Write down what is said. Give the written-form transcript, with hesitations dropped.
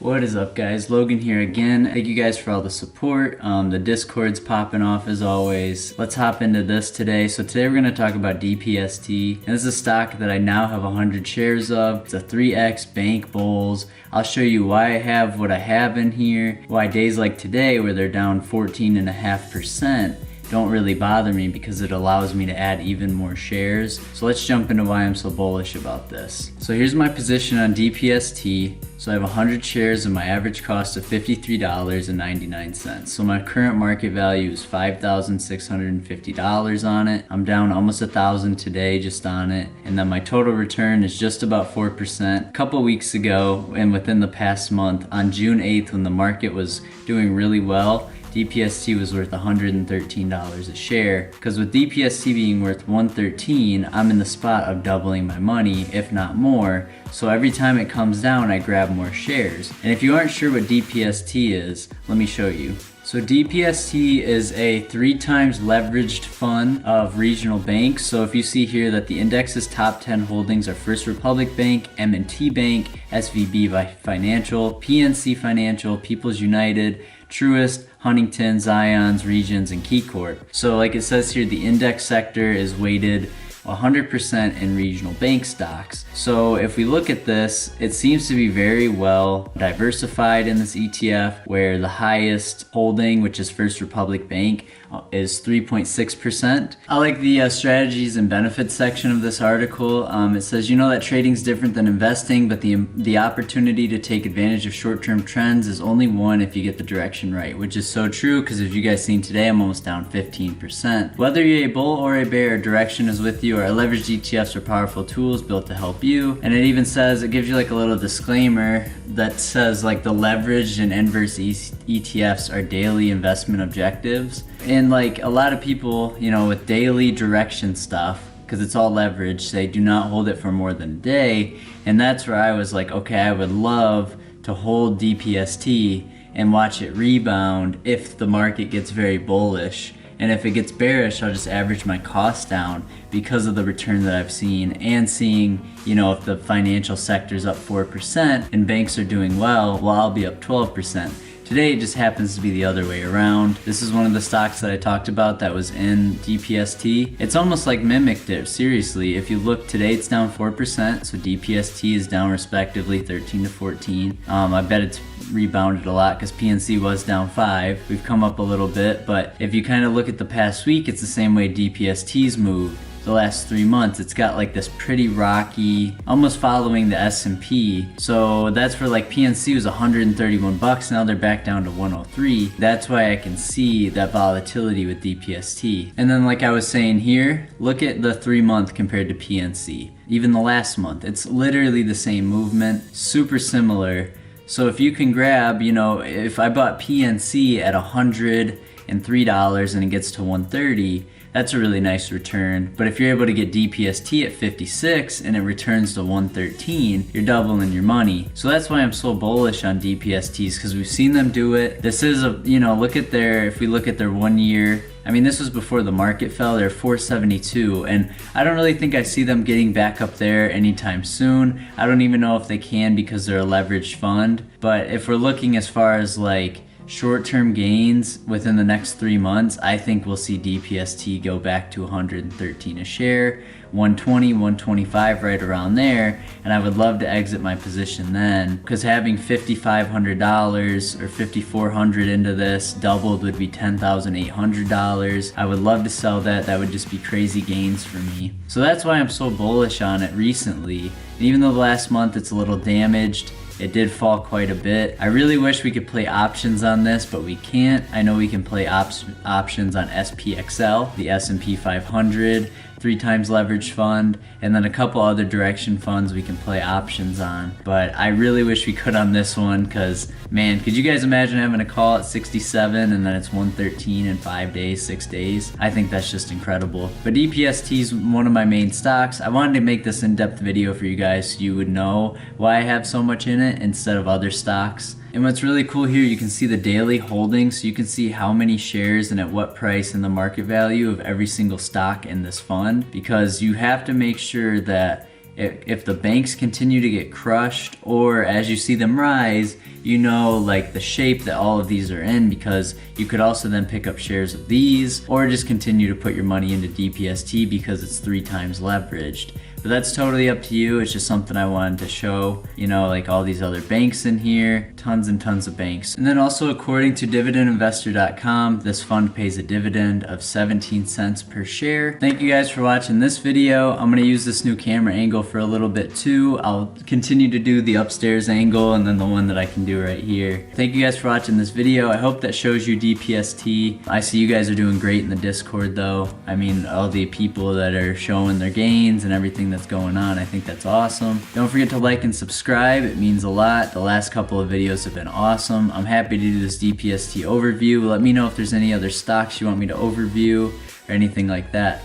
What is up, guys? Logan here again. Thank you guys for all the support. The Discord's popping off as always. Let's hop into this today. So today we're going to talk about DPST. And this is a stock that I now have 100 shares of. It's a 3x bank bulls. I'll show you why I have what I have in here. Why days like today, where they're down 14.5%, don't really bother me because it allows me to add even more shares. So let's jump into why I'm so bullish about this. So here's my position on DPST. So I have 100 shares and my average cost of $53.99. So my current market value is $5,650 on it. I'm down almost $1,000 today just on it. And then my total return is just about 4%. A couple weeks ago and within the past month, on June 8th when the market was doing really well, DPST was worth $113 a share, because with DPST being worth $113, I'm in the spot of doubling my money, if not more. So every time it comes down, I grab more shares. And if you aren't sure what DPST is, let me show you. So DPST is a 3 times leveraged fund of regional banks. So if you see here that the index's top 10 holdings are First Republic Bank, M&T Bank, SVB Financial, PNC Financial, People's United, Truist, Huntington, Zions, Regions, and KeyCorp. So like it says here, the index sector is weighted 100% in regional bank stocks. So if we look at this, it seems to be very well diversified in this ETF, where the highest holding, which is First Republic Bank, is 3.6%. I like the strategies and benefits section of this article. It says, you know that trading's different than investing, but the opportunity to take advantage of short-term trends is only one if you get the direction right, which is so true, because as you guys seen today, I'm almost down 15%. Whether you're a bull or a bear, direction is with you. Our leveraged ETFs are powerful tools built to help you. And it even says, it gives you like a little disclaimer that says like the leveraged and inverse ETFs are daily investment objectives. And like a lot of people, you know, with daily direction stuff, because it's all leveraged, they do not hold it for more than a day. And that's where I was like, okay, I would love to hold DPST and watch it rebound if the market gets very bullish. And if it gets bearish, I'll just average my costs down because of the return that I've seen, and seeing, you know, if the financial sector's up 4% and banks are doing well, I'll be up 12%. Today it just happens to be the other way around. This is one of the stocks that I talked about that was in DPST. It's almost like mimicked it, seriously. If you look today, it's down 4%, so DPST is down respectively 13 to 14. I bet it's rebounded a lot because PNC was down 5. We've come up a little bit, but if you kind of look at the past week, it's the same way DPST's moved. The last 3 months, it's got like this pretty rocky, almost following the S&P. So that's where like PNC was 131 bucks, now they're back down to 103. That's why I can see that volatility with DPST. And then like I was saying here, look at the 3 month compared to PNC. Even the last month, it's literally the same movement, super similar. So if you can grab, you know, if I bought PNC at $103 and it gets to 130, that's a really nice return. But if you're able to get DPST at 56 and it returns to 113, you're doubling your money. So that's why I'm so bullish on DPSTs, because we've seen them do it. This is a, you know, look at their, if we look at their 1 year, I mean, this was before the market fell, they're 472, and I don't really think I see them getting back up there anytime soon. I don't even know if they can because they're a leveraged fund. But if we're looking as far as like short-term gains within the next 3 months, I think we'll see DPST go back to 113 a share, 120, 125, right around there. And I would love to exit my position then, because having $5,500 or $5,400 into this doubled would be $10,800. I would love to sell that. That would just be crazy gains for me. So that's why I'm so bullish on it recently. And even though the last month it's a little damaged, it did fall quite a bit. I really wish we could play options on this, but we can't. I know we can play options on SPXL, the S&P 500, 3 times leveraged fund, and then a couple other direction funds we can play options on. But I really wish we could on this one, because man, could you guys imagine having a call at 67 and then it's 113 in 5 days, 6 days? I think that's just incredible. But DPST is one of my main stocks. I wanted to make this in-depth video for you guys so you would know why I have so much in it instead of other stocks. And what's really cool here, you can see the daily holdings, so you can see how many shares and at what price and the market value of every single stock in this fund, because you have to make sure that if the banks continue to get crushed, or as you see them rise, you know like the shape that all of these are in, because you could also then pick up shares of these or just continue to put your money into DPST because it's 3 times leveraged. But that's totally up to you. It's just something I wanted to show, you know, like all these other banks in here, tons and tons of banks. And then also, according to dividendinvestor.com, this fund pays a dividend of 17 cents per share. Thank you guys for watching this video. I'm gonna use this new camera angle for a little bit too. I'll continue to do the upstairs angle and then the one that I can do right here. Thank you guys for watching this video. I hope that shows you DPST. I see you guys are doing great in the Discord though. I mean, all the people that are showing their gains and everything that's going on, I think that's awesome. Don't forget to like and subscribe. It means a lot. The last couple of videos have been awesome. I'm happy to do this DPST overview. Let me know if there's any other stocks you want me to overview or anything like that.